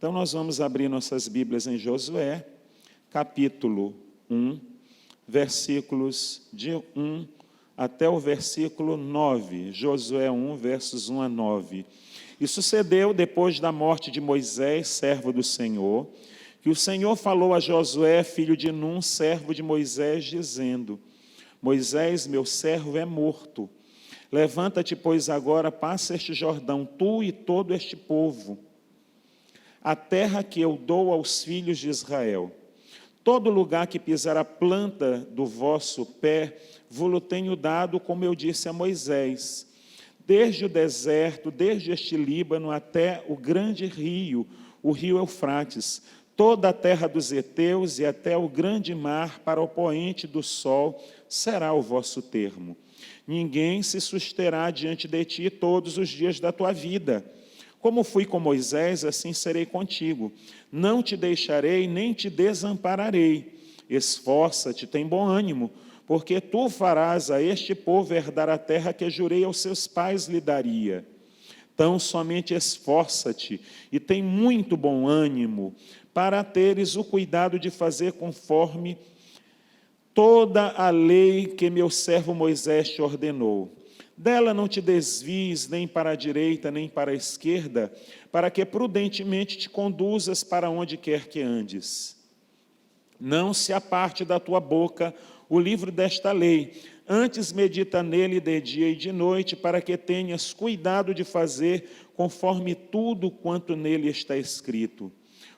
Então, nós vamos abrir nossas Bíblias em Josué, capítulo 1, versículos de 1 até o versículo 9. Josué 1, versos 1 a 9. E sucedeu, depois da morte de Moisés, servo do Senhor, que o Senhor falou a Josué, filho de Num, servo de Moisés, dizendo: Moisés, meu servo, é morto. Levanta-te, pois, agora, passa este Jordão, tu e todo este povo, a terra que eu dou aos filhos de Israel. Todo lugar que pisar a planta do vosso pé, vos-lo tenho dado, como eu disse a Moisés. Desde o deserto, desde este Líbano até o grande rio, o rio Eufrates, toda a terra dos heteus e até o grande mar para o poente do sol será o vosso termo. Ninguém se susterá diante de ti todos os dias da tua vida. Como fui com Moisés, assim serei contigo. Não te deixarei, nem te desampararei. Esforça-te, tem bom ânimo, porque tu farás a este povo herdar a terra que jurei aos seus pais lhe daria. Então, somente esforça-te e tem muito bom ânimo, para teres o cuidado de fazer conforme toda a lei que meu servo Moisés te ordenou. Dela não te desvies nem para a direita, nem para a esquerda, para que prudentemente te conduzas para onde quer que andes. Não se aparte da tua boca o livro desta lei, antes medita nele de dia e de noite, para que tenhas cuidado de fazer conforme tudo quanto nele está escrito.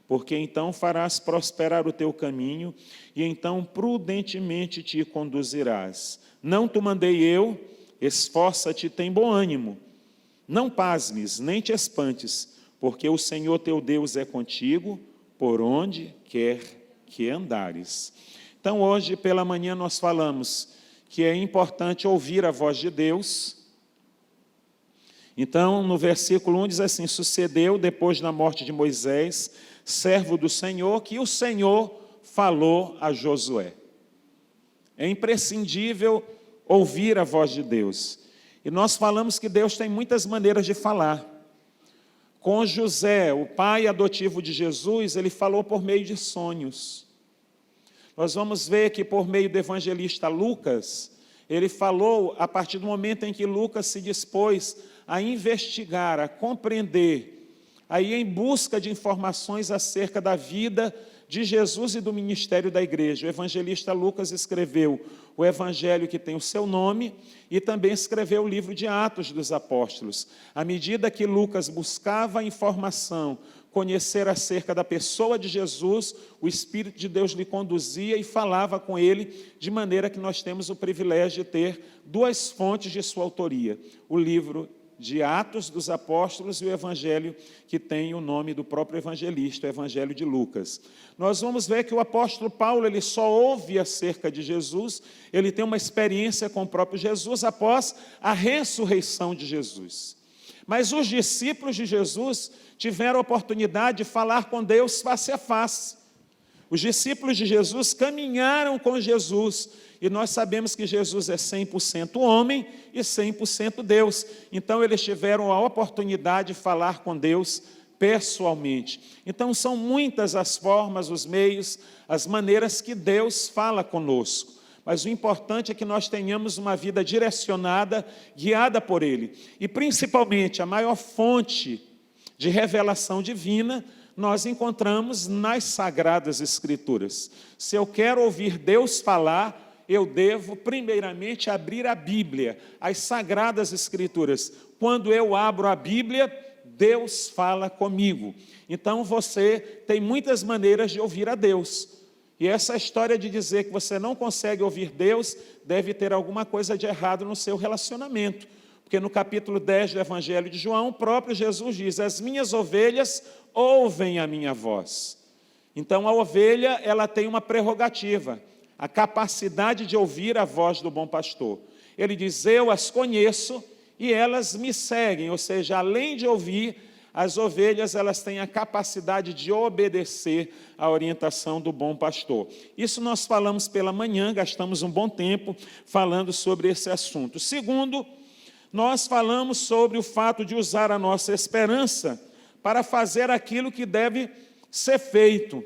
Porque então farás prosperar o teu caminho, e então prudentemente te conduzirás. Não te mandei eu? Esforça-te, tem bom ânimo. Não pasmes, nem te espantes, porque o Senhor teu Deus é contigo, por onde quer que andares. Então, hoje pela manhã nós falamos que é importante ouvir a voz de Deus. Então, no versículo 1 diz assim: sucedeu, depois da morte de Moisés, servo do Senhor, que o Senhor falou a Josué. É imprescindível ouvir a voz de Deus. E nós falamos que Deus tem muitas maneiras de falar. Com José, o pai adotivo de Jesus, ele falou por meio de sonhos. Nós vamos ver que por meio do evangelista Lucas, ele falou a partir do momento em que Lucas se dispôs a investigar, a compreender, a ir em busca de informações acerca da vida de Jesus e do ministério da igreja. O evangelista Lucas escreveu o evangelho que tem o seu nome e também escreveu o livro de Atos dos Apóstolos. À medida que Lucas buscava informação, conhecer acerca da pessoa de Jesus, o Espírito de Deus lhe conduzia e falava com ele, de maneira que nós temos o privilégio de ter duas fontes de sua autoria: o livro de Atos dos Apóstolos e o evangelho que tem o nome do próprio evangelista, o evangelho de Lucas. Nós vamos ver que o apóstolo Paulo, ele só ouve acerca de Jesus, ele tem uma experiência com o próprio Jesus após a ressurreição de Jesus. Mas os discípulos de Jesus tiveram a oportunidade de falar com Deus face a face. Os discípulos de Jesus caminharam com Jesus, e nós sabemos que Jesus é 100% homem e 100% Deus. Então, eles tiveram a oportunidade de falar com Deus pessoalmente. Então, são muitas as formas, os meios, as maneiras que Deus fala conosco. Mas o importante é que nós tenhamos uma vida direcionada, guiada por Ele. E, principalmente, a maior fonte de revelação divina nós encontramos nas Sagradas Escrituras. Se eu quero ouvir Deus falar, eu devo primeiramente abrir a Bíblia, as Sagradas Escrituras. Quando eu abro a Bíblia, Deus fala comigo. Então você tem muitas maneiras de ouvir a Deus. E essa história de dizer que você não consegue ouvir Deus, deve ter alguma coisa de errado no seu relacionamento. Porque no capítulo 10 do Evangelho de João, o próprio Jesus diz: as minhas ovelhas ouvem a minha voz. Então a ovelha, ela tem uma prerrogativa, a capacidade de ouvir a voz do bom pastor. Ele diz: eu as conheço e elas me seguem. Ou seja, além de ouvir, as ovelhas, elas têm a capacidade de obedecer à orientação do bom pastor. Isso nós falamos pela manhã, gastamos um bom tempo falando sobre esse assunto. Segundo, nós falamos sobre o fato de usar a nossa esperança para fazer aquilo que deve ser feito.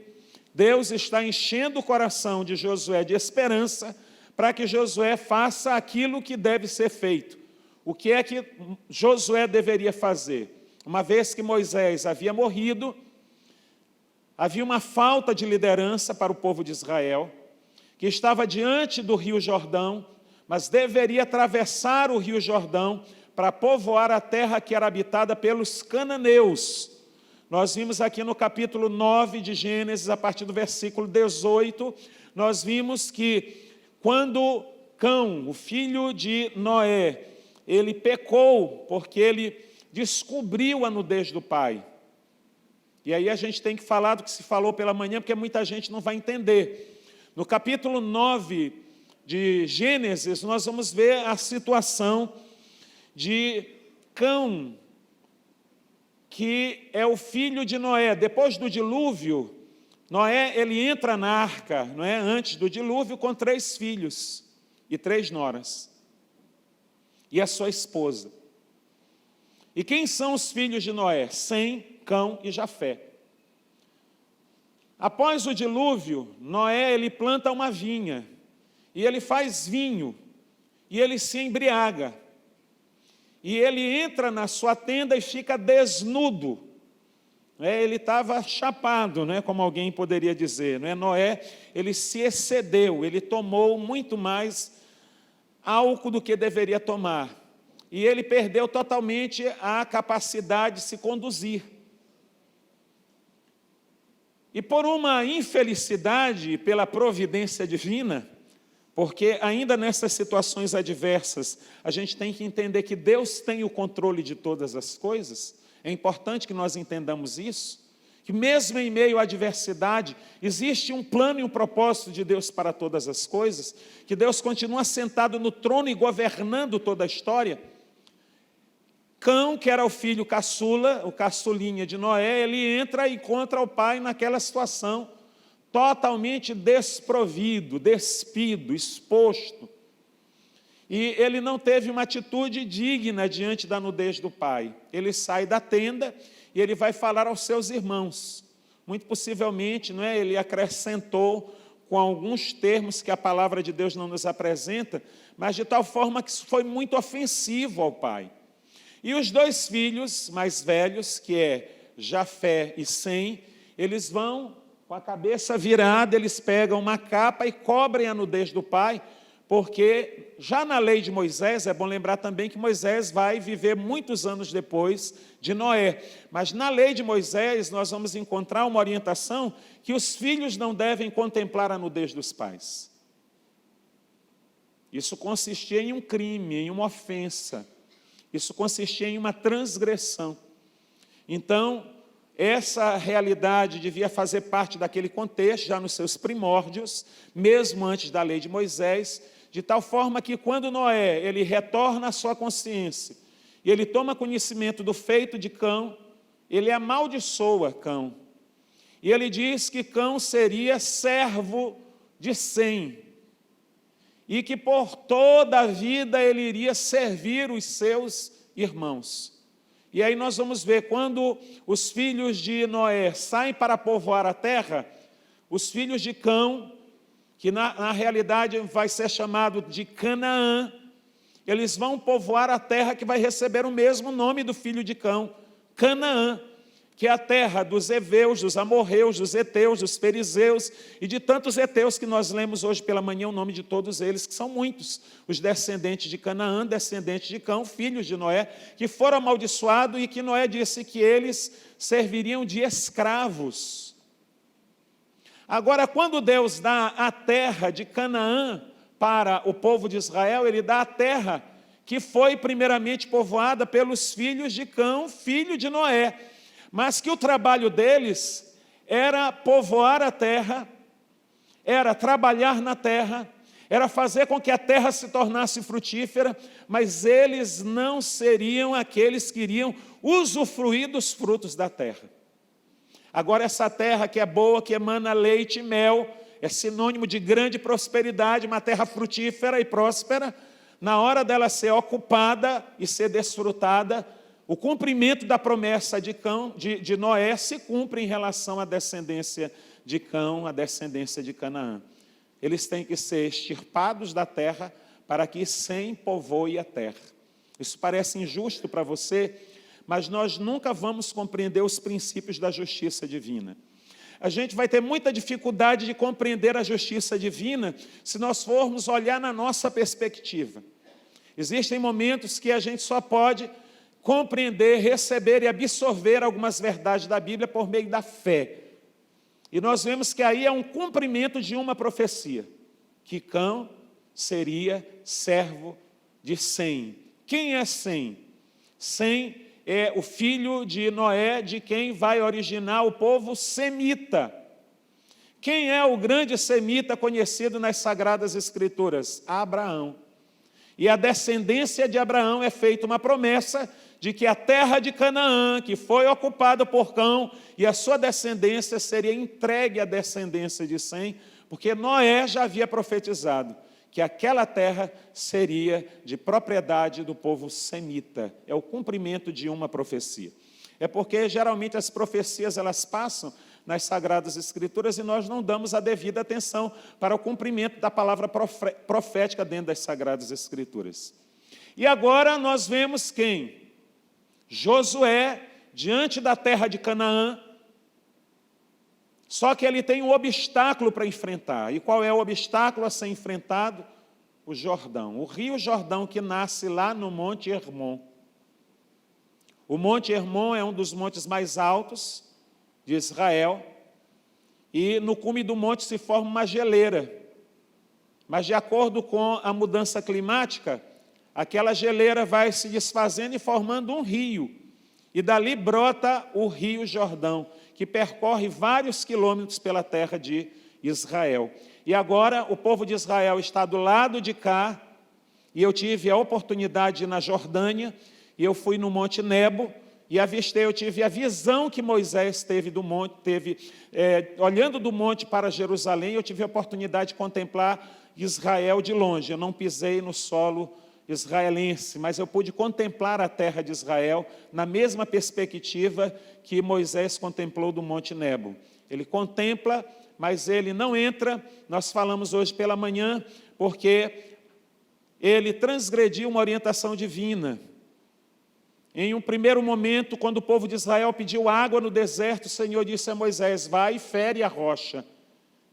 Deus está enchendo o coração de Josué de esperança para que Josué faça aquilo que deve ser feito. O que é que Josué deveria fazer? Uma vez que Moisés havia morrido, havia uma falta de liderança para o povo de Israel, que estava diante do rio Jordão, mas deveria atravessar o rio Jordão para povoar a terra que era habitada pelos cananeus. Nós vimos aqui no capítulo 9 de Gênesis, a partir do versículo 18, nós vimos que quando Cão, o filho de Noé, ele pecou porque ele descobriu a nudez do pai. E aí a gente tem que falar do que se falou pela manhã, porque muita gente não vai entender. No capítulo 9 de Gênesis, nós vamos ver a situação de Cão, que é o filho de Noé. Depois do dilúvio, Noé ele entra na arca, não é? Antes do dilúvio, com 3 filhos e 3 noras, e a sua esposa. E quem são os filhos de Noé? Sem, Cão e Jafé. Após o dilúvio, Noé ele planta uma vinha, e ele faz vinho, e ele se embriaga. E ele entra na sua tenda e fica desnudo. Ele estava chapado, como alguém poderia dizer. Noé, ele se excedeu, ele tomou muito mais álcool do que deveria tomar. E ele perdeu totalmente a capacidade de se conduzir. E por uma infelicidade, pela providência divina, porque ainda nessas situações adversas, a gente tem que entender que Deus tem o controle de todas as coisas. É importante que nós entendamos isso, que mesmo em meio à adversidade, existe um plano e um propósito de Deus para todas as coisas, que Deus continua sentado no trono e governando toda a história. Cão, que era o filho caçula, o caçulinha de Noé, ele entra e encontra o pai naquela situação, totalmente desprovido, despido, exposto. E ele não teve uma atitude digna diante da nudez do pai. Ele sai da tenda e ele vai falar aos seus irmãos. Muito possivelmente, ele acrescentou com alguns termos que a palavra de Deus não nos apresenta, mas de tal forma que isso foi muito ofensivo ao pai. E os 2 filhos mais velhos, que é Jafé e Sem, eles vão com a cabeça virada, eles pegam uma capa e cobrem a nudez do pai, porque já na lei de Moisés, é bom lembrar também que Moisés vai viver muitos anos depois de Noé, mas na lei de Moisés nós vamos encontrar uma orientação que os filhos não devem contemplar a nudez dos pais. Isso consistia em um crime, em uma ofensa, isso consistia em uma transgressão. Então, essa realidade devia fazer parte daquele contexto, já nos seus primórdios, mesmo antes da lei de Moisés, de tal forma que quando Noé ele retorna à sua consciência, e ele toma conhecimento do feito de Cão, ele amaldiçoa Cão. E ele diz que Cão seria servo de Sem, e que por toda a vida ele iria servir os seus irmãos. E aí nós vamos ver, quando os filhos de Noé saem para povoar a terra, os filhos de Cão, que na realidade vai ser chamado de Canaã, eles vão povoar a terra que vai receber o mesmo nome do filho de Cão, Canaã, que é a terra dos heveus, dos amorreus, dos heteus, dos perizeus e de tantos heteus que nós lemos hoje pela manhã o nome de todos eles, que são muitos, os descendentes de Canaã, descendentes de Cão, filhos de Noé, que foram amaldiçoados e que Noé disse que eles serviriam de escravos. Agora, quando Deus dá a terra de Canaã para o povo de Israel, ele dá a terra que foi primeiramente povoada pelos filhos de Cão, filho de Noé, mas que o trabalho deles era povoar a terra, era trabalhar na terra, era fazer com que a terra se tornasse frutífera, mas eles não seriam aqueles que iriam usufruir dos frutos da terra. Agora, essa terra que é boa, que emana leite e mel, é sinônimo de grande prosperidade, uma terra frutífera e próspera. Na hora dela ser ocupada e ser desfrutada, o cumprimento da promessa de Noé se cumpre em relação à descendência de Cão, à descendência de Canaã. Eles têm que ser extirpados da terra para que Sem povoe a terra. Isso parece injusto para você, mas nós nunca vamos compreender os princípios da justiça divina. A gente vai ter muita dificuldade de compreender a justiça divina se nós formos olhar na nossa perspectiva. Existem momentos que a gente só pode compreender, receber e absorver algumas verdades da Bíblia por meio da fé. E nós vemos que aí é um cumprimento de uma profecia, que Cão seria servo de Sem. Quem é Sem? Sem é o filho de Noé, de quem vai originar o povo semita. Quem é o grande semita conhecido nas Sagradas Escrituras? Abraão. E a descendência de Abraão é feita uma promessa de que a terra de Canaã, que foi ocupada por Cão, e a sua descendência seria entregue à descendência de Sem, porque Noé já havia profetizado que aquela terra seria de propriedade do povo semita. É o cumprimento de uma profecia. É porque geralmente as profecias elas passam nas Sagradas Escrituras e nós não damos a devida atenção para o cumprimento da palavra profética dentro das Sagradas Escrituras. E agora nós vemos quem? Josué, diante da terra de Canaã, só que ele tem um obstáculo para enfrentar. E qual é o obstáculo a ser enfrentado? O Jordão, o rio Jordão que nasce lá no Monte Hermon. O Monte Hermon é um dos montes mais altos de Israel, e no cume do monte se forma uma geleira. Mas de acordo com a mudança climática, aquela geleira vai se desfazendo e formando um rio. E dali brota o rio Jordão, que percorre vários quilômetros pela terra de Israel. E agora o povo de Israel está do lado de cá, e eu tive a oportunidade de ir na Jordânia, e eu fui no Monte Nebo, e eu tive a visão que Moisés teve do monte, olhando do monte para Jerusalém, eu tive a oportunidade de contemplar Israel de longe. Eu não pisei no solo israelense, mas eu pude contemplar a terra de Israel na mesma perspectiva que Moisés contemplou do Monte Nebo. Ele contempla, mas ele não entra. Nós falamos hoje pela manhã, porque ele transgrediu uma orientação divina. Em um primeiro momento, quando o povo de Israel pediu água no deserto, o Senhor disse a Moisés: vai e fere a rocha,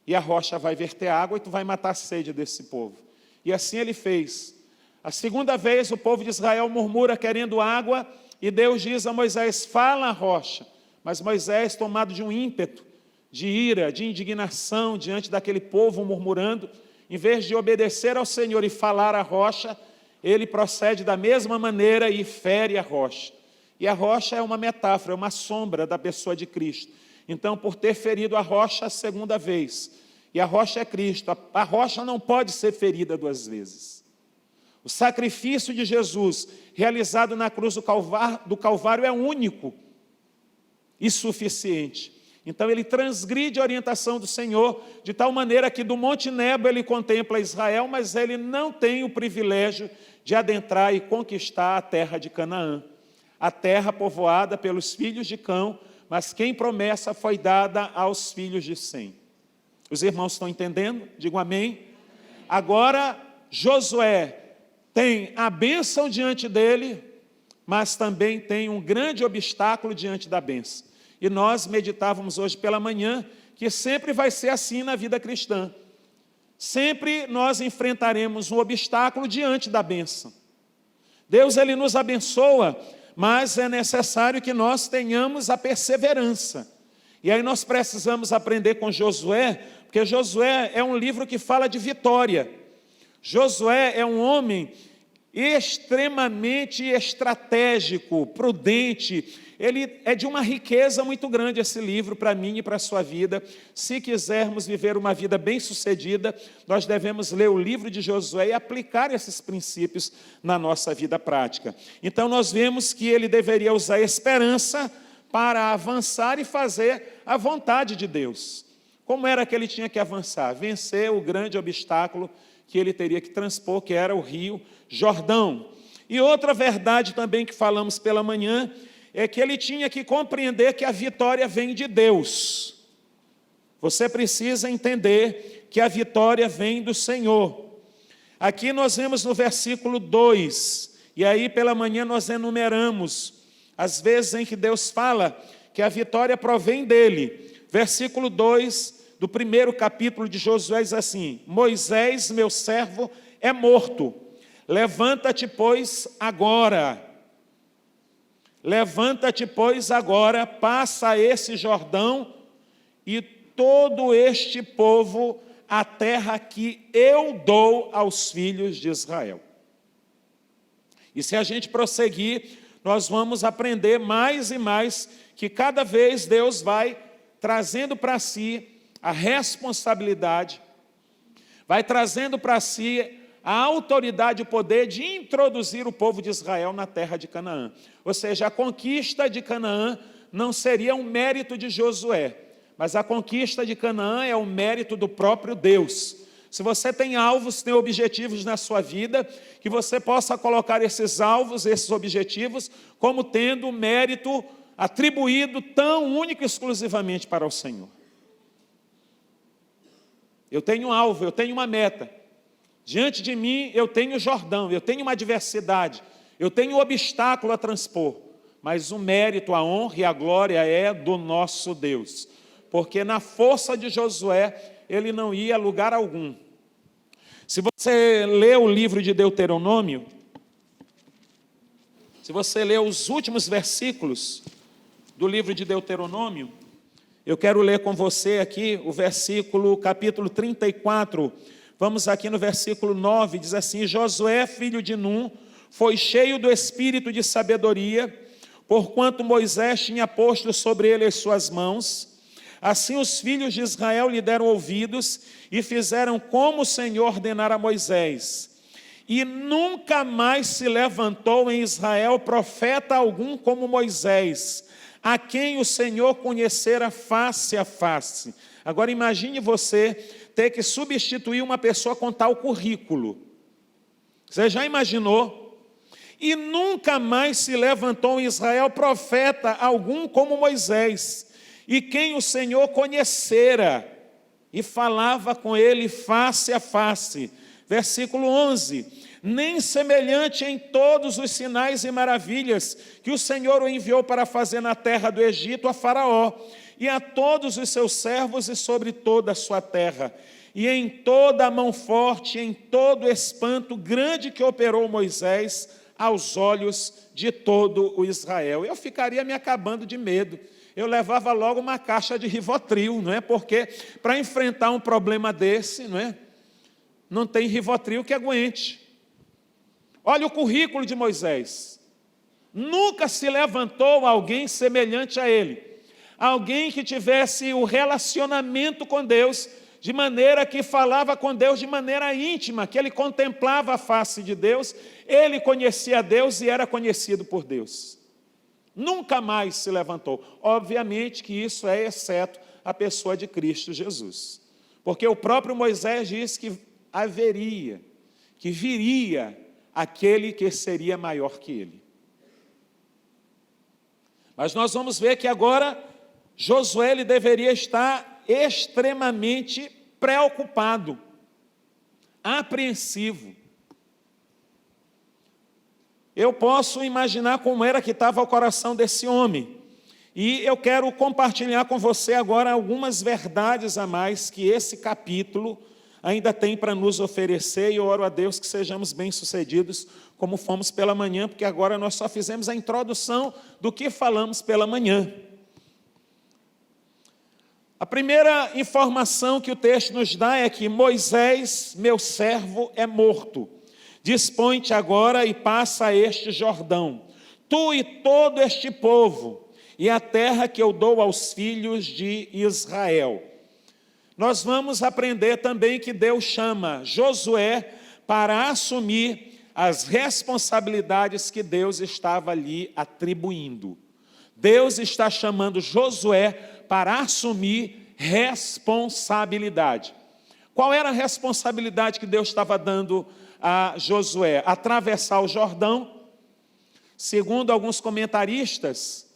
e a rocha vai verter água e tu vai matar a sede desse povo. E assim ele fez. A segunda vez o povo de Israel murmura querendo água, e Deus diz a Moisés: fala a rocha. Mas Moisés, tomado de um ímpeto, de ira, de indignação diante daquele povo murmurando, em vez de obedecer ao Senhor e falar a rocha, ele procede da mesma maneira e fere a rocha. E a rocha é uma metáfora, é uma sombra da pessoa de Cristo. Então, por ter ferido a rocha a segunda vez, e a rocha é Cristo, a rocha não pode ser ferida duas vezes. O sacrifício de Jesus, realizado na cruz do Calvário, é único e suficiente. Então ele transgride a orientação do Senhor, de tal maneira que do Monte Nebo ele contempla Israel, mas ele não tem o privilégio de adentrar e conquistar a terra de Canaã, a terra povoada pelos filhos de Cão, mas quem promessa foi dada aos filhos de Sem. Os irmãos estão entendendo? Digam amém. Agora Josué tem a bênção diante dele, mas também tem um grande obstáculo diante da bênção. E nós meditávamos hoje pela manhã que sempre vai ser assim na vida cristã. Sempre nós enfrentaremos um obstáculo diante da bênção. Deus ele nos abençoa, mas é necessário que nós tenhamos a perseverança. E aí nós precisamos aprender com Josué, porque Josué é um livro que fala de vitória. Josué é um homem extremamente estratégico, prudente. Ele é de uma riqueza muito grande esse livro para mim e para a sua vida. Se quisermos viver uma vida bem-sucedida, nós devemos ler o livro de Josué e aplicar esses princípios na nossa vida prática. Então nós vemos que ele deveria usar a esperança para avançar e fazer a vontade de Deus. Como era que ele tinha que avançar? Vencer o grande obstáculo que ele teria que transpor, que era o rio Jordão. E outra verdade também que falamos pela manhã é que ele tinha que compreender que a vitória vem de Deus. Você precisa entender que a vitória vem do Senhor. Aqui nós vemos no versículo 2, e aí pela manhã nós enumeramos as vezes em que Deus fala que a vitória provém dele. Versículo 2 do primeiro capítulo de Josué diz assim: Moisés, meu servo, é morto. Levanta-te, pois, agora. Levanta-te, pois, agora, passa esse Jordão e todo este povo a terra que eu dou aos filhos de Israel. E se a gente prosseguir, nós vamos aprender mais e mais que cada vez Deus vai trazendo para si a responsabilidade, vai trazendo para si a autoridade e o poder de introduzir o povo de Israel na terra de Canaã. Ou seja, a conquista de Canaã não seria um mérito de Josué, mas a conquista de Canaã é um mérito do próprio Deus. Se você tem alvos, tem objetivos na sua vida, que você possa colocar esses alvos, esses objetivos, como tendo mérito atribuído tão único e exclusivamente para o Senhor. Eu tenho um alvo, eu tenho uma meta. Diante de mim eu tenho o Jordão, eu tenho uma adversidade, eu tenho um obstáculo a transpor. Mas o mérito, a honra e a glória é do nosso Deus. Porque na força de Josué, ele não ia a lugar algum. Se você ler o livro de Deuteronômio, se você ler os últimos versículos do livro de Deuteronômio, eu quero ler com você aqui o versículo, capítulo 34, vamos aqui no versículo 9, diz assim: Josué, filho de Num, foi cheio do espírito de sabedoria, porquanto Moisés tinha posto sobre ele as suas mãos. Assim os filhos de Israel lhe deram ouvidos e fizeram como o Senhor ordenara a Moisés. E nunca mais se levantou em Israel profeta algum como Moisés, a quem o Senhor conhecera face a face. Agora imagine você ter que substituir uma pessoa com tal currículo. Você já imaginou? E nunca mais se levantou em Israel profeta algum como Moisés, e quem o Senhor conhecera e falava com ele face a face. Versículo 11: nem semelhante em todos os sinais e maravilhas que o Senhor o enviou para fazer na terra do Egito a Faraó e a todos os seus servos e sobre toda a sua terra, e em toda a mão forte, em todo o espanto grande que operou Moisés aos olhos de todo o Israel. Eu ficaria me acabando de medo. Eu levava logo uma caixa de Rivotril, não é? Porque para enfrentar um problema desse, não é? Não tem Rivotril que aguente. Olha o currículo de Moisés. Nunca se levantou alguém semelhante a ele. Alguém que tivesse o relacionamento com Deus, de maneira que falava com Deus de maneira íntima, que ele contemplava a face de Deus, ele conhecia Deus e era conhecido por Deus. Nunca mais se levantou. Obviamente que isso é exceto a pessoa de Cristo Jesus. Porque o próprio Moisés diz que haveria, que viria aquele que seria maior que ele. Mas nós vamos ver que agora Josué ele deveria estar extremamente preocupado, apreensivo. Eu posso imaginar como era que estava o coração desse homem. E eu quero compartilhar com você agora algumas verdades a mais que esse capítulo ainda tem para nos oferecer, e eu oro a Deus que sejamos bem-sucedidos como fomos pela manhã, porque agora nós só fizemos a introdução do que falamos pela manhã. A primeira informação que o texto nos dá é que Moisés, meu servo, é morto. Dispõe-te agora e passa este Jordão, tu e todo este povo, e a terra que eu dou aos filhos de Israel. Nós vamos aprender também que Deus chama Josué para assumir as responsabilidades que Deus estava lhe atribuindo. Deus está chamando Josué para assumir responsabilidade. Qual era a responsabilidade que Deus estava dando a Josué? Atravessar o Jordão Segundo alguns comentaristas,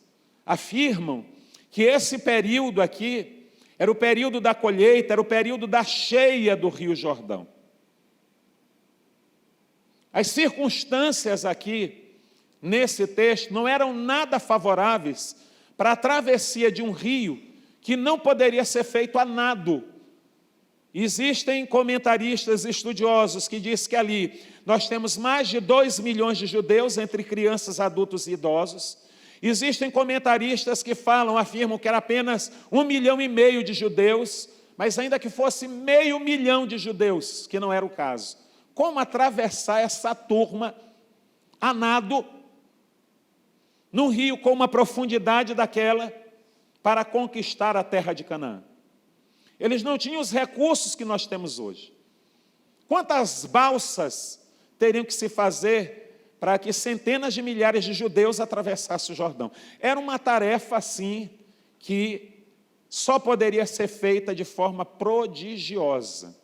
afirmam que esse período aqui era o período da colheita, era o período da cheia do Rio Jordão. As circunstâncias aqui, nesse texto, não eram nada favoráveis para a travessia de um rio que não poderia ser feito a nado. Existem comentaristas estudiosos que dizem que ali nós temos mais de 2 milhões de judeus, entre crianças, adultos e idosos. Existem comentaristas que afirmam que era apenas 1,5 milhão de judeus, mas ainda que fosse 500 mil de judeus, que não era o caso. Como atravessar essa turma a nado, num rio com uma profundidade daquela, para conquistar a terra de Canaã? Eles não tinham os recursos que nós temos hoje. Quantas balsas teriam que se fazer para que centenas de milhares de judeus atravessassem o Jordão? Era uma tarefa, assim, que só poderia ser feita de forma prodigiosa.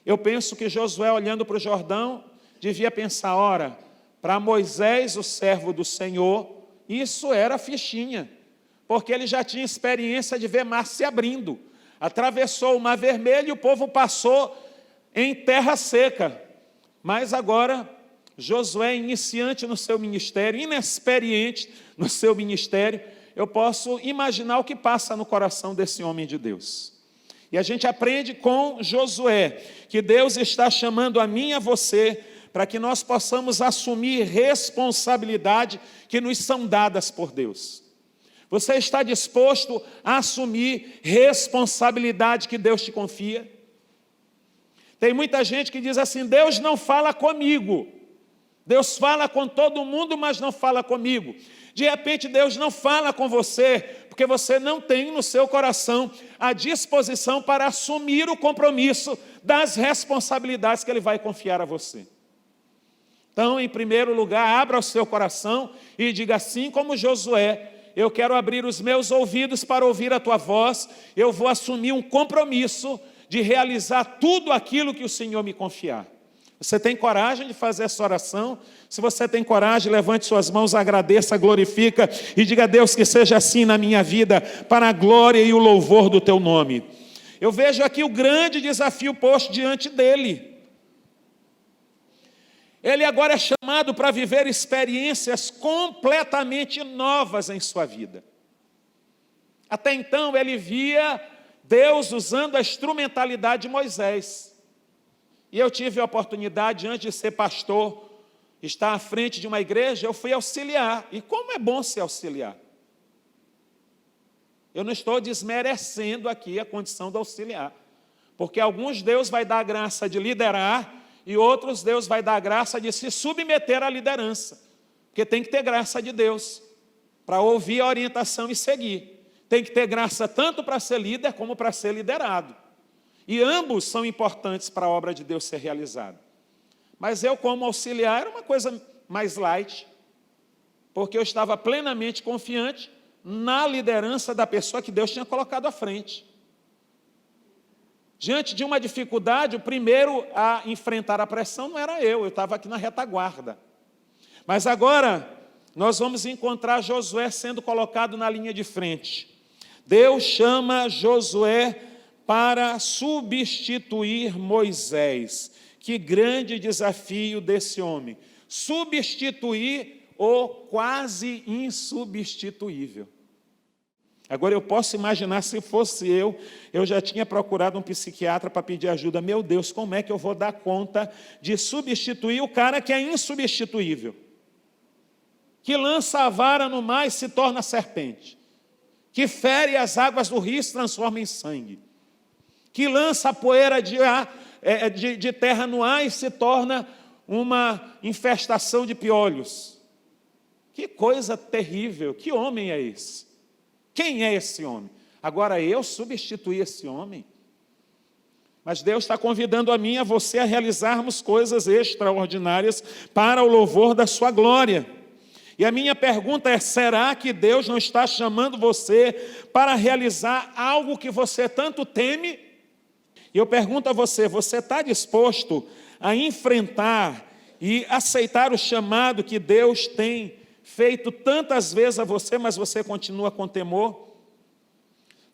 Eu penso que Josué, olhando para o Jordão, devia pensar, ora, para Moisés, o servo do Senhor, isso era fichinha, porque ele já tinha experiência de ver mar se abrindo. Atravessou o Mar Vermelho e o povo passou em terra seca. Mas agora, Josué, iniciante no seu ministério, inexperiente no seu ministério, eu posso imaginar o que passa no coração desse homem de Deus. E a gente aprende com Josué que Deus está chamando a mim e a você para que nós possamos assumir responsabilidade que nos são dadas por Deus. Você está disposto a assumir responsabilidade que Deus te confia? Tem muita gente que diz assim, Deus não fala comigo. Deus fala com todo mundo, mas não fala comigo. De repente, Deus não fala com você, porque você não tem no seu coração a disposição para assumir o compromisso das responsabilidades que Ele vai confiar a você. Então, em primeiro lugar, abra o seu coração e diga assim como Josué, eu quero abrir os meus ouvidos para ouvir a tua voz, eu vou assumir um compromisso de realizar tudo aquilo que o Senhor me confiar. Você tem coragem de fazer essa oração? Se você tem coragem, levante suas mãos, agradeça, glorifica e diga a Deus que seja assim na minha vida, para a glória e o louvor do teu nome. Eu vejo aqui o grande desafio posto diante dele. Ele agora é chamado para viver experiências completamente novas em sua vida. Até então ele via Deus usando a instrumentalidade de Moisés. E eu tive a oportunidade, antes de ser pastor, estar à frente de uma igreja, eu fui auxiliar. E como é bom ser auxiliar. Eu não estou desmerecendo aqui a condição do auxiliar. Porque alguns Deus vai dar a graça de liderar, e outros Deus vai dar a graça de se submeter à liderança. Porque tem que ter graça de Deus para ouvir a orientação e seguir. Tem que ter graça tanto para ser líder como para ser liderado. E ambos são importantes para a obra de Deus ser realizada. Mas eu, como auxiliar, era uma coisa mais light, porque eu estava plenamente confiante na liderança da pessoa que Deus tinha colocado à frente. Diante de uma dificuldade, o primeiro a enfrentar a pressão não era eu estava aqui na retaguarda. Mas agora, nós vamos encontrar Josué sendo colocado na linha de frente. Deus chama Josué para substituir Moisés. Que grande desafio desse homem. Substituir o quase insubstituível. Agora eu posso imaginar, se fosse eu já tinha procurado um psiquiatra para pedir ajuda. Meu Deus, como é que eu vou dar conta de substituir o cara que é insubstituível? Que lança a vara no mar e se torna serpente. Que fere as águas do rio e se transforma em sangue. Que lança a poeira de terra no ar e se torna uma infestação de piolhos. Que coisa terrível, que homem é esse? Quem é esse homem? Agora eu substituí esse homem? Mas Deus está convidando a mim e a você a realizarmos coisas extraordinárias para o louvor da sua glória. E a minha pergunta é, será que Deus não está chamando você para realizar algo que você tanto teme? E eu pergunto a você, você está disposto a enfrentar e aceitar o chamado que Deus tem feito tantas vezes a você, mas você continua com temor,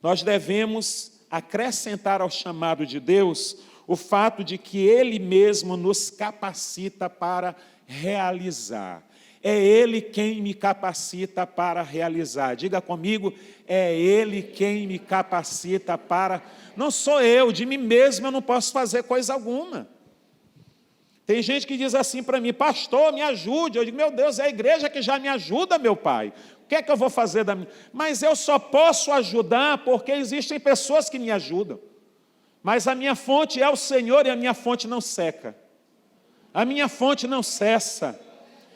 nós devemos acrescentar ao chamado de Deus o fato de que Ele mesmo nos capacita para realizar. É Ele quem me capacita para realizar. Diga comigo, é Ele quem me capacita para... Não sou eu, de mim mesmo eu não posso fazer coisa alguma. Tem gente que diz assim para mim, pastor, me ajude. Eu digo, meu Deus, é a igreja que já me ajuda, meu pai. O que é que eu vou fazer da minha... Mas eu só posso ajudar porque existem pessoas que me ajudam. Mas a minha fonte é o Senhor e a minha fonte não seca. A minha fonte não cessa.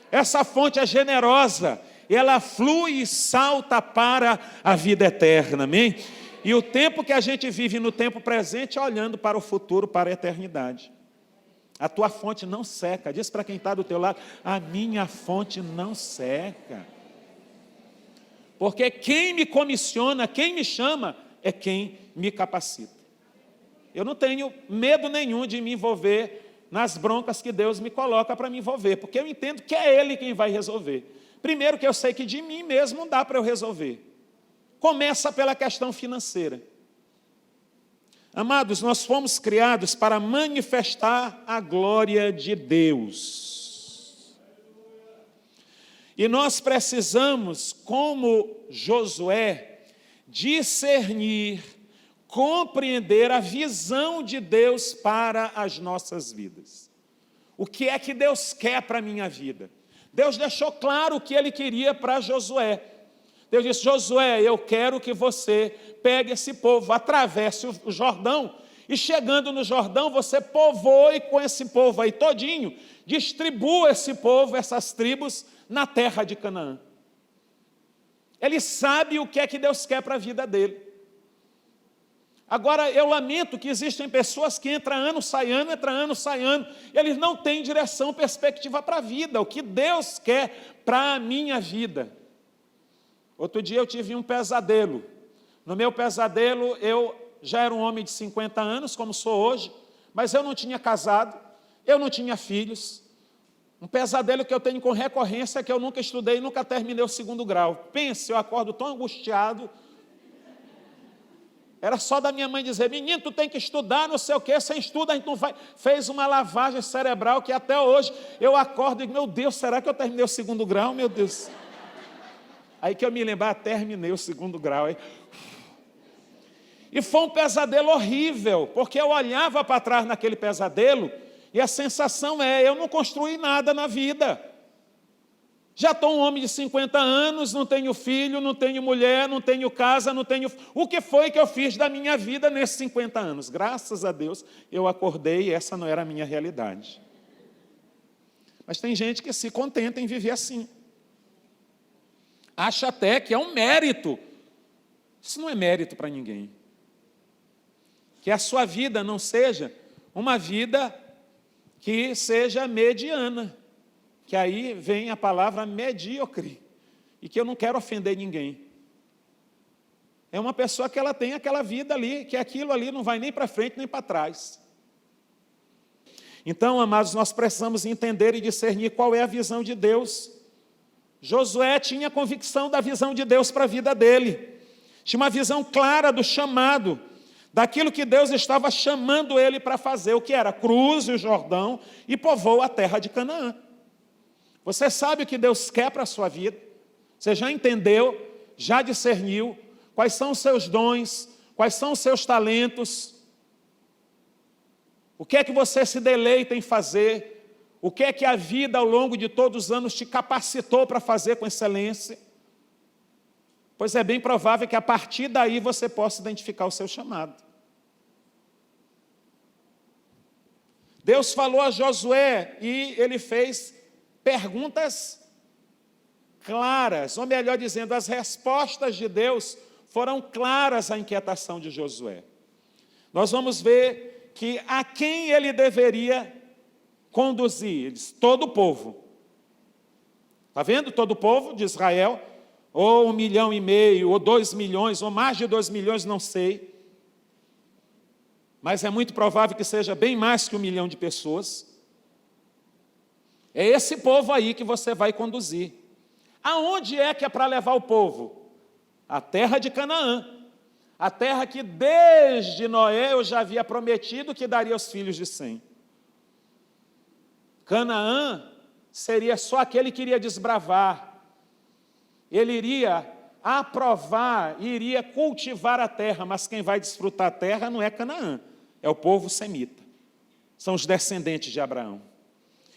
Essa fonte é generosa, e ela flui e salta para a vida eterna, amém? E o tempo que a gente vive no tempo presente é olhando para o futuro, para a eternidade. A tua fonte não seca. Diz para quem está do teu lado, a minha fonte não seca. Porque quem me comissiona, quem me chama, é quem me capacita. Eu não tenho medo nenhum de me envolver nas broncas que Deus me coloca para me envolver, porque eu entendo que é Ele quem vai resolver. Primeiro que eu sei que de mim mesmo não dá para eu resolver. Começa pela questão financeira. Amados, nós fomos criados para manifestar a glória de Deus. E nós precisamos, como Josué, discernir, compreender a visão de Deus para as nossas vidas. O que é que Deus quer para a minha vida? Deus deixou claro o que Ele queria para Josué. Deus disse, Josué, eu quero que você pegue esse povo, atravesse o Jordão, e chegando no Jordão, você povoe com esse povo aí todinho, distribua esse povo, essas tribos, na terra de Canaã. Ele sabe o que é que Deus quer para a vida dele. Agora, eu lamento que existem pessoas que entra ano, sai ano, e eles não têm direção, perspectiva para a vida, o que Deus quer para a minha vida. Outro dia eu tive um pesadelo. No meu pesadelo, eu já era um homem de 50 anos, como sou hoje, mas eu não tinha casado, eu não tinha filhos. Um pesadelo que eu tenho com recorrência é que eu nunca estudei, nunca terminei o 2º grau. Pense, eu acordo tão angustiado. Era só da minha mãe dizer, menino, tu tem que estudar, não sei o quê, sem estudo a gente não vai. Fez uma lavagem cerebral que até hoje eu acordo e digo, meu Deus, será que eu terminei o 2º grau, meu Deus? Aí que eu me lembrar, terminei o 2º grau. Aí. E foi um pesadelo horrível, porque eu olhava para trás naquele pesadelo e a sensação é, eu não construí nada na vida. Já estou um homem de 50 anos, não tenho filho, não tenho mulher, não tenho casa, não tenho... O que foi que eu fiz da minha vida nesses 50 anos? Graças a Deus, eu acordei e essa não era a minha realidade. Mas tem gente que se contenta em viver assim. Acha até que é um mérito. Isso não é mérito para ninguém. Que a sua vida não seja uma vida que seja mediana. Que aí vem a palavra medíocre, e que eu não quero ofender ninguém. É uma pessoa que ela tem aquela vida ali, que aquilo ali não vai nem para frente nem para trás. Então, amados, nós precisamos entender e discernir qual é a visão de Deus. Josué tinha convicção da visão de Deus para a vida dele. Tinha uma visão clara do chamado, daquilo que Deus estava chamando ele para fazer, o que era? Cruze o Jordão e povoa a terra de Canaã. Você sabe o que Deus quer para a sua vida? Você já entendeu, já discerniu quais são os seus dons, quais são os seus talentos, o que é que você se deleita em fazer, o que é que a vida ao longo de todos os anos te capacitou para fazer com excelência? Pois é bem provável que a partir daí você possa identificar o seu chamado. Deus falou a Josué e ele fez perguntas claras, ou melhor dizendo, as respostas de Deus foram claras à inquietação de Josué. Nós vamos ver que a quem ele deveria conduzir, ele disse, todo o povo. Está vendo? Todo o povo de Israel, ou 1,5 milhão, ou 2 milhões, ou mais de 2 milhões, não sei. Mas é muito provável que seja bem mais que 1 milhão de pessoas. É esse povo aí que você vai conduzir. Aonde é que é para levar o povo? A terra de Canaã. A terra que desde Noé eu já havia prometido que daria aos filhos de Sem. Canaã seria só aquele que iria desbravar. Ele iria aprovar, iria cultivar a terra, mas quem vai desfrutar a terra não é Canaã, é o povo semita. São os descendentes de Abraão.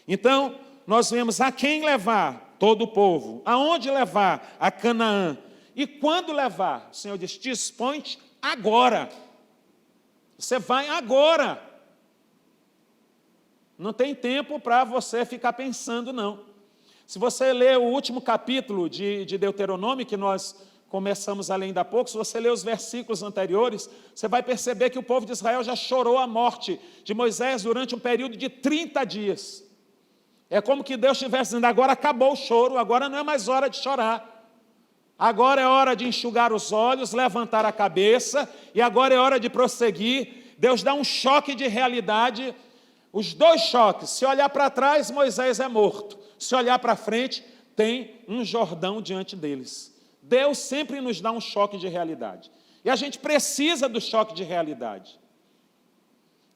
Então, nós vemos a quem levar todo o povo, aonde levar a Canaã. E quando levar? O Senhor diz, dispõe-te agora. Você vai agora. Não tem tempo para você ficar pensando, não. Se você ler o último capítulo de Deuteronômio, que nós começamos a ler ainda há pouco, se você ler os versículos anteriores, você vai perceber que o povo de Israel já chorou a morte de Moisés durante um período de 30 dias. É como que Deus estivesse dizendo, agora acabou o choro, agora não é mais hora de chorar. Agora é hora de enxugar os olhos, levantar a cabeça, e agora é hora de prosseguir. Deus dá um choque de realidade, os dois choques. Se olhar para trás, Moisés é morto. Se olhar para frente, tem um Jordão diante deles. Deus sempre nos dá um choque de realidade. E a gente precisa do choque de realidade.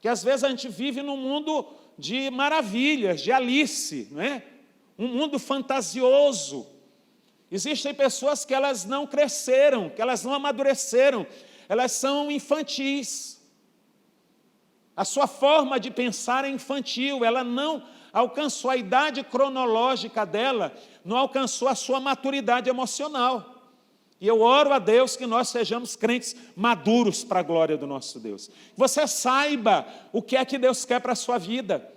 Que às vezes a gente vive num mundo de maravilhas, de Alice, não é? Um mundo fantasioso. Existem pessoas que elas não cresceram, que elas não amadureceram, elas são infantis. A sua forma de pensar é infantil, ela não alcançou a idade cronológica dela, não alcançou a sua maturidade emocional. E eu oro a Deus que nós sejamos crentes maduros para a glória do nosso Deus. Que você saiba o que é que Deus quer para a sua vida.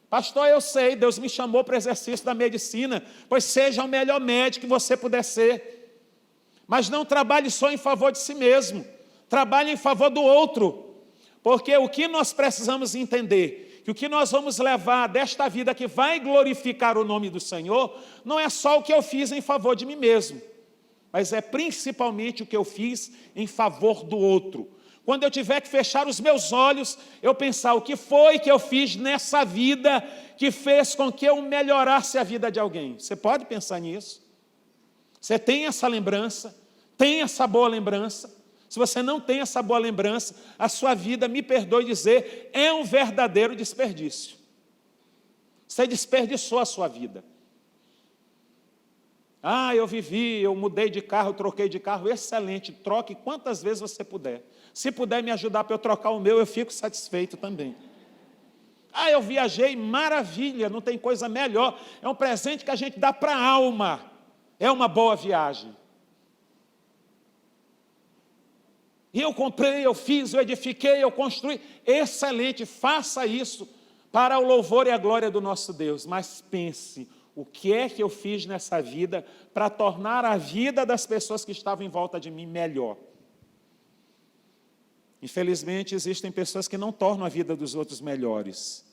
Pastor, eu sei, Deus me chamou para o exercício da medicina, pois seja o melhor médico que você puder ser. Mas não trabalhe só em favor de si mesmo, trabalhe em favor do outro. Porque o que nós precisamos entender, que o que nós vamos levar desta vida que vai glorificar o nome do Senhor, não é só o que eu fiz em favor de mim mesmo, mas é principalmente o que eu fiz em favor do outro. Quando eu tiver que fechar os meus olhos, eu pensar o que foi que eu fiz nessa vida que fez com que eu melhorasse a vida de alguém. Você pode pensar nisso? Você tem essa lembrança? Tem essa boa lembrança? Se você não tem essa boa lembrança, a sua vida, me perdoe dizer, é um verdadeiro desperdício. Você desperdiçou a sua vida. Ah, eu vivi, eu mudei de carro, troquei de carro, excelente, troque quantas vezes você puder. Se puder me ajudar para eu trocar o meu, eu fico satisfeito também. Ah, eu viajei, maravilha, não tem coisa melhor. É um presente que a gente dá para a alma. É uma boa viagem. E eu comprei, eu fiz, eu edifiquei, eu construí. Excelente, faça isso para o louvor e a glória do nosso Deus. Mas pense, o que é que eu fiz nessa vida para tornar a vida das pessoas que estavam em volta de mim melhor? Infelizmente, existem pessoas que não tornam a vida dos outros melhores.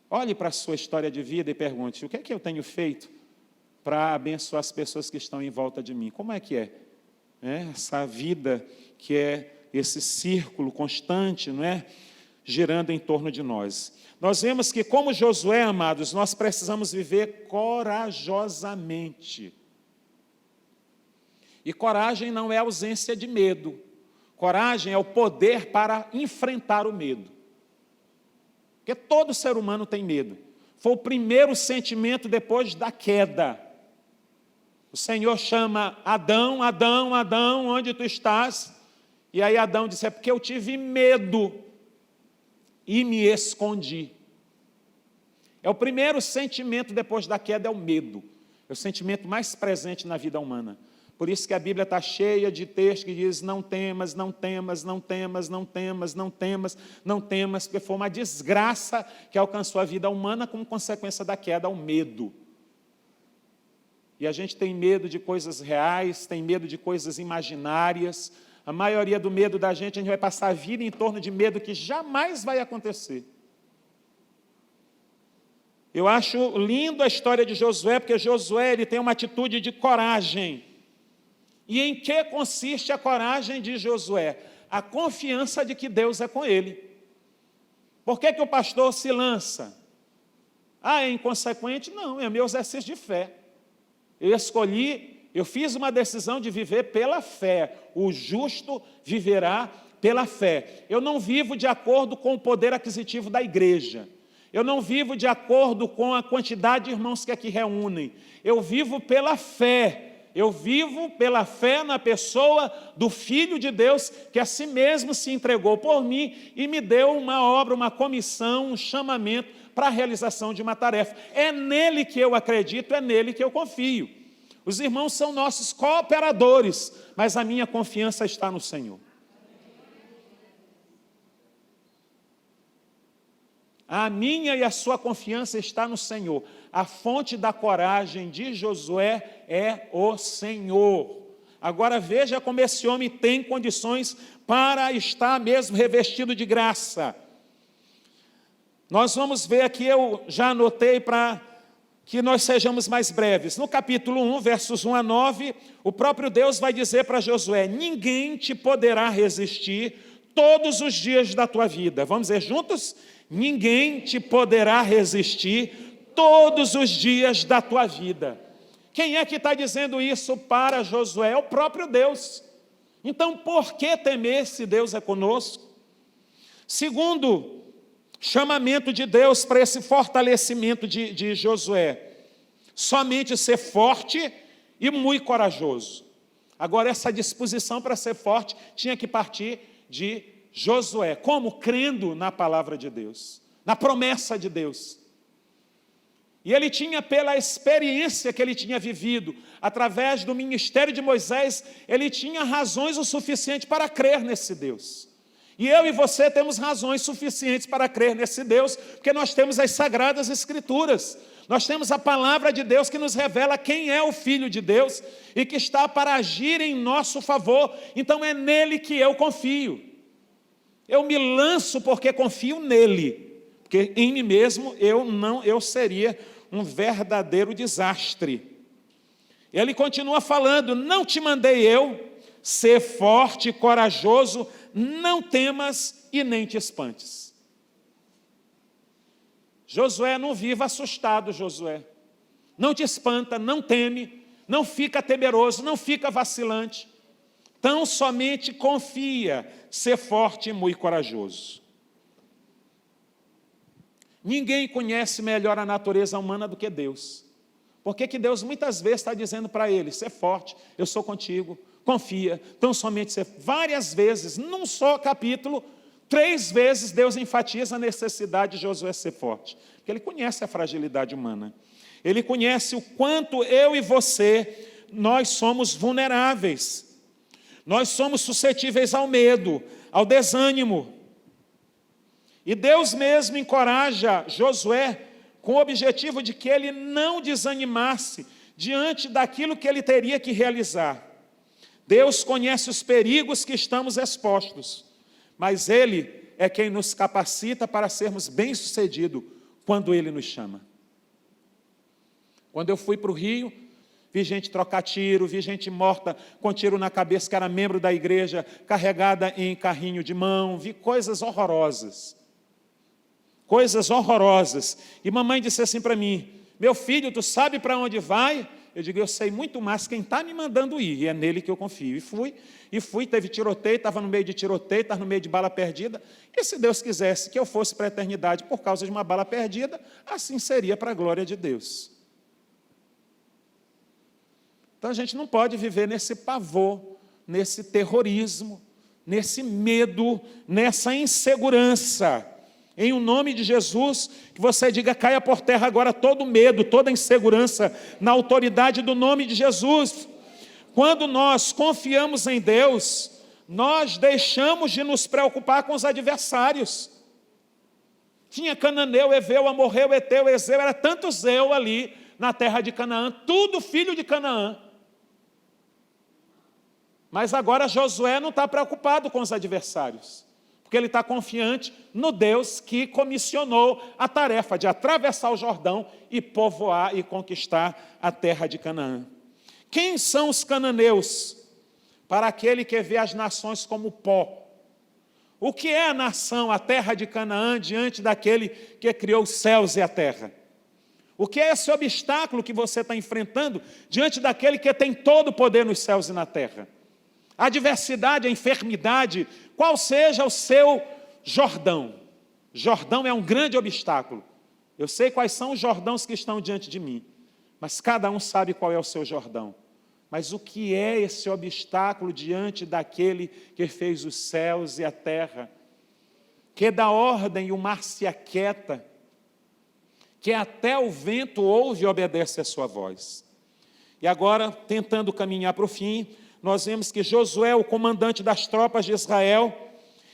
Olhe para a sua história de vida e pergunte, o que é que eu tenho feito para abençoar as pessoas que estão em volta de mim? Como é que é? Essa vida que é esse círculo constante, não é? Girando em torno de nós. Nós vemos que, como Josué, amados, nós precisamos viver corajosamente. E coragem não é ausência de medo. Coragem é o poder para enfrentar o medo. Porque todo ser humano tem medo. Foi o primeiro sentimento depois da queda. O Senhor chama Adão, Adão, Adão, onde tu estás? E aí Adão disse, é porque eu tive medo e me escondi. É o primeiro sentimento depois da queda, é o medo. É o sentimento mais presente na vida humana. Por isso que a Bíblia está cheia de textos que diz, não temas, não temas, não temas, não temas, não temas, não temas, porque foi uma desgraça que alcançou a vida humana como consequência da queda, o medo. E a gente tem medo de coisas reais, tem medo de coisas imaginárias. A maioria do medo da gente, a gente vai passar a vida em torno de medo que jamais vai acontecer. Eu acho lindo a história de Josué, porque Josué ele tem uma atitude de coragem. E em que consiste a coragem de Josué? A confiança de que Deus é com ele. Por que o pastor se lança? Ah, é inconsequente? Não, é meu exercício de fé. Eu fiz uma decisão de viver pela fé. O justo viverá pela fé. Eu não vivo de acordo com o poder aquisitivo da igreja. Eu não vivo de acordo com a quantidade de irmãos que aqui reúnem. Eu vivo pela fé. Eu vivo pela fé na pessoa do Filho de Deus, que a si mesmo se entregou por mim e me deu uma obra, uma comissão, um chamamento para a realização de uma tarefa. É nele que eu acredito, é nele que eu confio. Os irmãos são nossos cooperadores, mas a minha confiança está no Senhor. A minha e a sua confiança está no Senhor. A fonte da coragem de Josué é o Senhor. Agora veja como esse homem tem condições para estar mesmo revestido de graça. Nós vamos ver aqui, eu já anotei para que nós sejamos mais breves. No capítulo 1, versos 1 a 9, o próprio Deus vai dizer para Josué: ninguém te poderá resistir todos os dias da tua vida. Vamos dizer juntos? Ninguém te poderá resistir todos os dias da tua vida. Quem é que está dizendo isso para Josué? É o próprio Deus. Então, por que temer se Deus é conosco? Segundo chamamento de Deus para esse fortalecimento de Josué: somente ser forte e muito corajoso. Agora, essa disposição para ser forte tinha que partir de Josué. Como? Crendo na palavra de Deus, na promessa de Deus. E ele tinha, pela experiência que ele tinha vivido, através do ministério de Moisés, ele tinha razões o suficiente para crer nesse Deus. E eu e você temos razões suficientes para crer nesse Deus, porque nós temos as Sagradas Escrituras. Nós temos a palavra de Deus que nos revela quem é o Filho de Deus e que está para agir em nosso favor. Então é nele que eu confio. Eu me lanço porque confio nele, porque em mim mesmo eu seria um verdadeiro desastre. Ele continua falando: não te mandei eu, ser forte e corajoso, não temas e nem te espantes. Josué, não viva assustado, Josué. Não te espanta, não teme, não fica temeroso, não fica vacilante. Tão somente confia, ser forte e muito corajoso. Ninguém conhece melhor a natureza humana do que Deus. Por que Deus muitas vezes está dizendo para ele: ser forte, eu sou contigo, confia, tão somente ser. Várias vezes, num só capítulo, 3 vezes Deus enfatiza a necessidade de Josué ser forte. Porque ele conhece a fragilidade humana. Ele conhece o quanto eu e você, nós somos vulneráveis. Nós somos suscetíveis ao medo, ao desânimo. E Deus mesmo encoraja Josué com o objetivo de que ele não desanimasse diante daquilo que ele teria que realizar. Deus conhece os perigos que estamos expostos, mas Ele é quem nos capacita para sermos bem-sucedidos quando Ele nos chama. Quando eu fui para o Rio, vi gente trocar tiro, vi gente morta com tiro na cabeça, que era membro da igreja, carregada em carrinho de mão, vi coisas horrorosas. Coisas horrorosas. E mamãe disse assim para mim: meu filho, tu sabe para onde vai? Eu digo: eu sei muito mais quem está me mandando ir, e é nele que eu confio. E fui, teve tiroteio, estava no meio de tiroteio, estava no meio de bala perdida. E se Deus quisesse que eu fosse para a eternidade por causa de uma bala perdida, assim seria para a glória de Deus. Então a gente não pode viver nesse pavor, nesse terrorismo, nesse medo, nessa insegurança. Em o nome de Jesus, que você diga: caia por terra agora todo medo, toda insegurança, na autoridade do nome de Jesus. Quando nós confiamos em Deus, nós deixamos de nos preocupar com os adversários. Tinha cananeu, heveu, amorreu, eteu, ezeu, era tanto zeu ali na terra de Canaã, tudo filho de Canaã. Mas agora Josué não está preocupado com os adversários, porque ele está confiante no Deus que comissionou a tarefa de atravessar o Jordão e povoar e conquistar a terra de Canaã. Quem são os cananeus? Para aquele que vê as nações como pó. O que é a nação, a terra de Canaã, diante daquele que criou os céus e a terra? O que é esse obstáculo que você está enfrentando diante daquele que tem todo o poder nos céus e na terra? A adversidade, a enfermidade, qual seja o seu Jordão. Jordão é um grande obstáculo. Eu sei quais são os Jordãos que estão diante de mim, mas cada um sabe qual é o seu Jordão. Mas o que é esse obstáculo diante daquele que fez os céus e a terra, que dá ordem e o mar se aquieta, que até o vento ouve e obedece a sua voz? E agora, tentando caminhar para o fim, nós vemos que Josué, o comandante das tropas de Israel,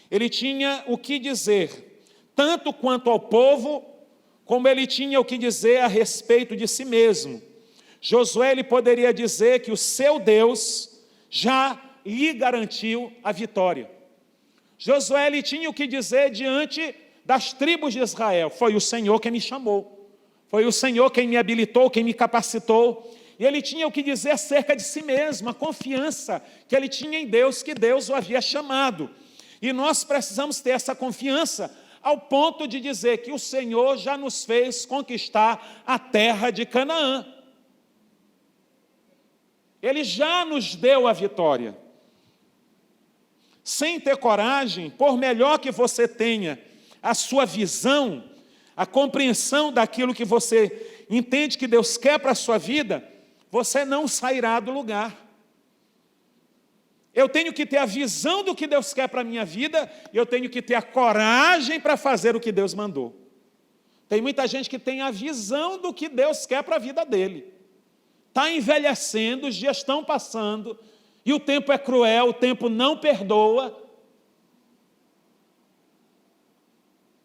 ele tinha o que dizer, tanto quanto ao povo, como ele tinha o que dizer a respeito de si mesmo. Josué, ele poderia dizer que o seu Deus já lhe garantiu a vitória. Josué, ele tinha o que dizer diante das tribos de Israel: foi o Senhor quem me chamou, foi o Senhor quem me habilitou, quem me capacitou. E ele tinha o que dizer acerca de si mesmo, a confiança que ele tinha em Deus, que Deus o havia chamado. E nós precisamos ter essa confiança ao ponto de dizer que o Senhor já nos fez conquistar a terra de Canaã. Ele já nos deu a vitória. Sem ter coragem, por melhor que você tenha a sua visão, a compreensão daquilo que você entende que Deus quer para a sua vida, você não sairá do lugar. Eu tenho que ter a visão do que Deus quer para a minha vida, e eu tenho que ter a coragem para fazer o que Deus mandou. Tem muita gente que tem a visão do que Deus quer para a vida dele. Está envelhecendo, os dias estão passando, e o tempo é cruel, o tempo não perdoa.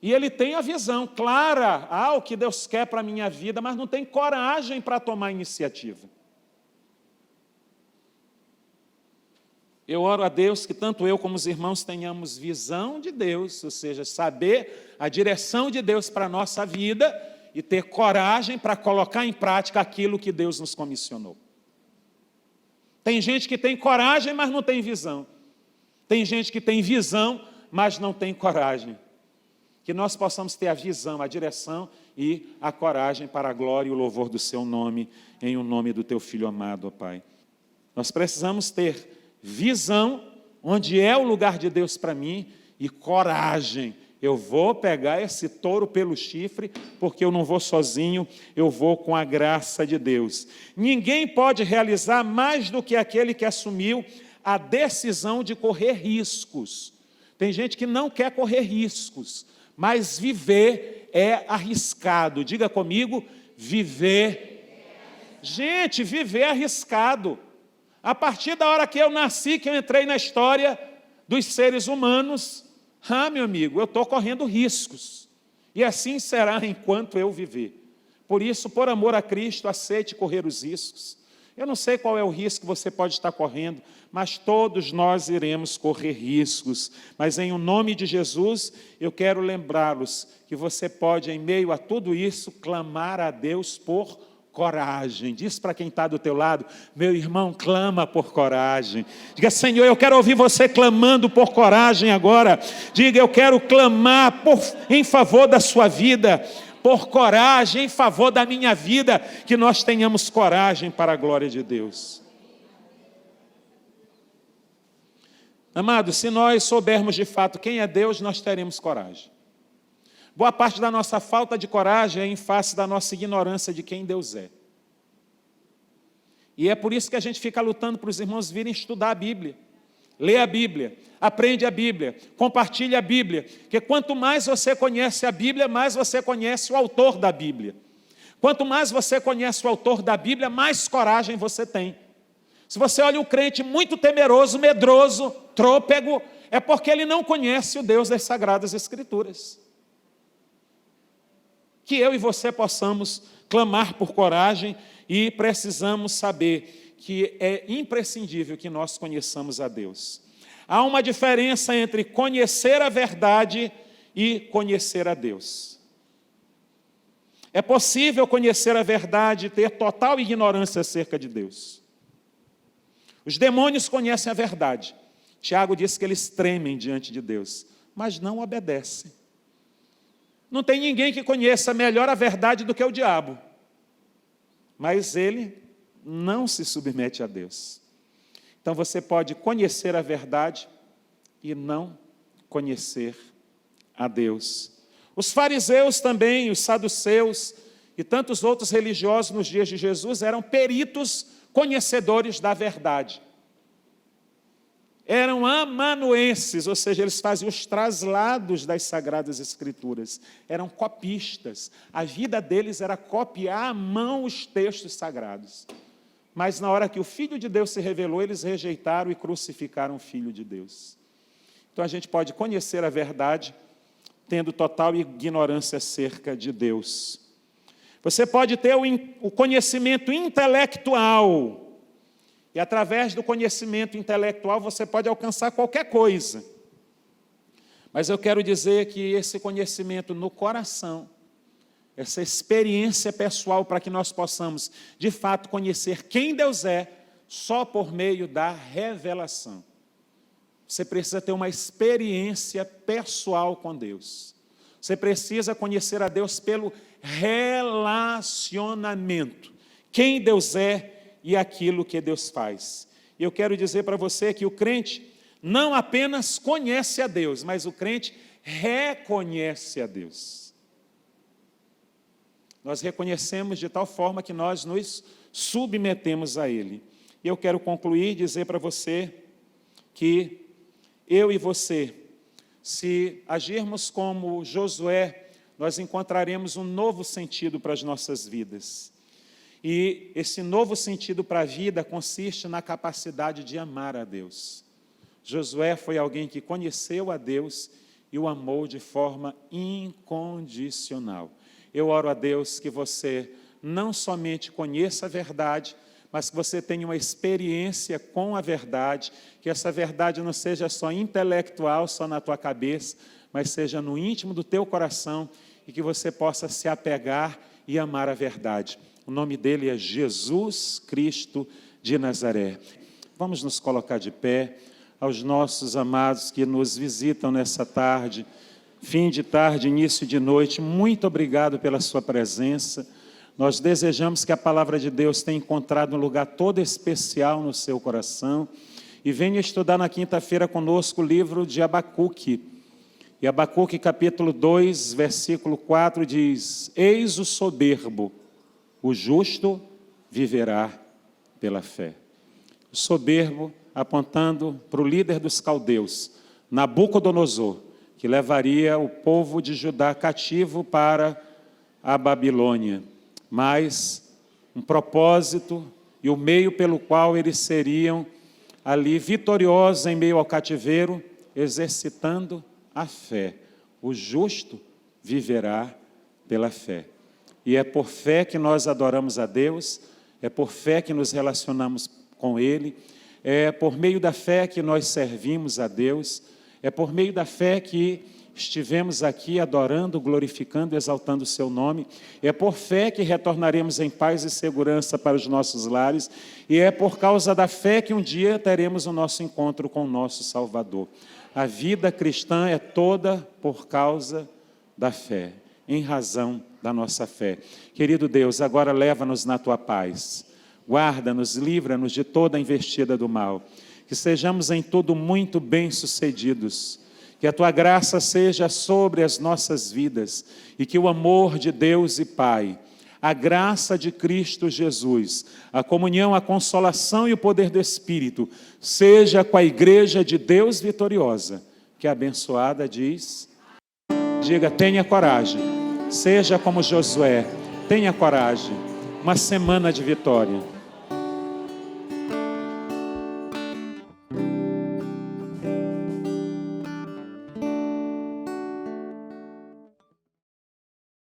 E ele tem a visão clara, o que Deus quer para a minha vida, mas não tem coragem para tomar iniciativa. Eu oro a Deus que tanto eu como os irmãos tenhamos visão de Deus, ou seja, saber a direção de Deus para a nossa vida e ter coragem para colocar em prática aquilo que Deus nos comissionou. Tem gente que tem coragem, mas não tem visão. Tem gente que tem visão, mas não tem coragem. Que nós possamos ter a visão, a direção e a coragem para a glória e o louvor do seu nome, em o nome do teu Filho amado, ó Pai. Nós precisamos ter visão, onde é o lugar de Deus para mim, e coragem. Eu vou pegar esse touro pelo chifre, porque eu não vou sozinho, eu vou com a graça de Deus. Ninguém pode realizar mais do que aquele que assumiu a decisão de correr riscos. Tem gente que não quer correr riscos, mas viver é arriscado. Diga comigo, viver. Gente, viver é arriscado. A partir da hora que eu nasci, que eu entrei na história dos seres humanos, meu amigo, eu estou correndo riscos. E assim será enquanto eu viver. Por isso, por amor a Cristo, aceite correr os riscos. Eu não sei qual é o risco que você pode estar correndo, mas todos nós iremos correr riscos. Mas em o nome de Jesus, eu quero lembrá-los que você pode, em meio a tudo isso, clamar a Deus por coragem. Diz para quem está do teu lado: meu irmão, clama por coragem. Diga: Senhor, eu quero ouvir você clamando por coragem agora. Diga: eu quero clamar em favor da sua vida, por coragem, em favor da minha vida, que nós tenhamos coragem para a glória de Deus. Amados, se nós soubermos de fato quem é Deus, nós teremos coragem. Boa parte da nossa falta de coragem é em face da nossa ignorância de quem Deus é. E é por isso que a gente fica lutando para os irmãos virem estudar a Bíblia. Lê a Bíblia, aprende a Bíblia, compartilha a Bíblia. Porque quanto mais você conhece a Bíblia, mais você conhece o autor da Bíblia. Quanto mais você conhece o autor da Bíblia, mais coragem você tem. Se você olha um crente muito temeroso, medroso, trôpego, é porque ele não conhece o Deus das Sagradas Escrituras. Que eu e você possamos clamar por coragem, e precisamos saber que é imprescindível que nós conheçamos a Deus. Há uma diferença entre conhecer a verdade e conhecer a Deus. É possível conhecer a verdade e ter total ignorância acerca de Deus. Os demônios conhecem a verdade. Tiago diz que eles tremem diante de Deus, mas não obedecem. Não tem ninguém que conheça melhor a verdade do que o diabo. mas ele não se submete a Deus. Então você pode conhecer a verdade e não conhecer a Deus. Os fariseus também, os saduceus e tantos outros religiosos nos dias de Jesus eram peritos conhecedores da verdade. Eram amanuenses, ou seja, eles faziam os traslados das Sagradas Escrituras. Eram copistas. A vida deles era copiar à mão os textos sagrados. Mas na hora que o Filho de Deus se revelou, eles rejeitaram e crucificaram o Filho de Deus. Então a gente pode conhecer a verdade tendo total ignorância acerca de Deus. Você pode ter o conhecimento intelectual. E através do conhecimento intelectual você pode alcançar qualquer coisa. Mas eu quero dizer que esse conhecimento no coração, essa experiência pessoal para que nós possamos, de fato, conhecer quem Deus é, só por meio da revelação. Você precisa ter uma experiência pessoal com Deus. Você precisa conhecer a Deus pelo relacionamento. Quem Deus é e aquilo que Deus faz. E eu quero dizer para você que o crente não apenas conhece a Deus, mas o crente reconhece a Deus. Nós reconhecemos de tal forma que nós nos submetemos a Ele. E eu quero concluir e dizer para você que eu e você, se agirmos como Josué, nós encontraremos um novo sentido para as nossas vidas. E esse novo sentido para a vida consiste na capacidade de amar a Deus. Josué foi alguém que conheceu a Deus e o amou de forma incondicional. Eu oro a Deus que você não somente conheça a verdade, mas que você tenha uma experiência com a verdade, que essa verdade não seja só intelectual, só na tua cabeça, mas seja no íntimo do teu coração e que você possa se apegar e amar a verdade. O nome dele é Jesus Cristo de Nazaré. Vamos nos colocar de pé. Aos nossos amados que nos visitam nessa tarde, fim de tarde, início de noite, muito obrigado pela sua presença. Nós desejamos que a palavra de Deus tenha encontrado um lugar todo especial no seu coração. E venha estudar na quinta-feira conosco o livro de Abacuque. E Abacuque capítulo 2, versículo 4 diz: Eis o soberbo, o justo viverá pela fé. O soberbo apontando para o líder dos caldeus, Nabucodonosor, que levaria o povo de Judá cativo para a Babilônia. Mas um propósito e o meio pelo qual eles seriam ali vitoriosos em meio ao cativeiro, exercitando a fé. O justo viverá pela fé. E é por fé que nós adoramos a Deus, é por fé que nos relacionamos com Ele, é por meio da fé que nós servimos a Deus, é por meio da fé que estivemos aqui adorando, glorificando, exaltando o seu nome, é por fé que retornaremos em paz e segurança para os nossos lares, e é por causa da fé que um dia teremos o nosso encontro com o nosso Salvador. A vida cristã é toda por causa da fé, em razão da nossa fé. Querido Deus, agora leva-nos na tua paz. Guarda-nos, livra-nos de toda a investida do mal. Que sejamos em tudo muito bem-sucedidos. Que a tua graça seja sobre as nossas vidas. E que o amor de Deus e Pai, a graça de Cristo Jesus, a comunhão, a consolação e o poder do Espírito, seja com a igreja de Deus vitoriosa. Que a abençoada diz... Diga, tenha coragem, seja como Josué, tenha coragem, uma semana de vitória.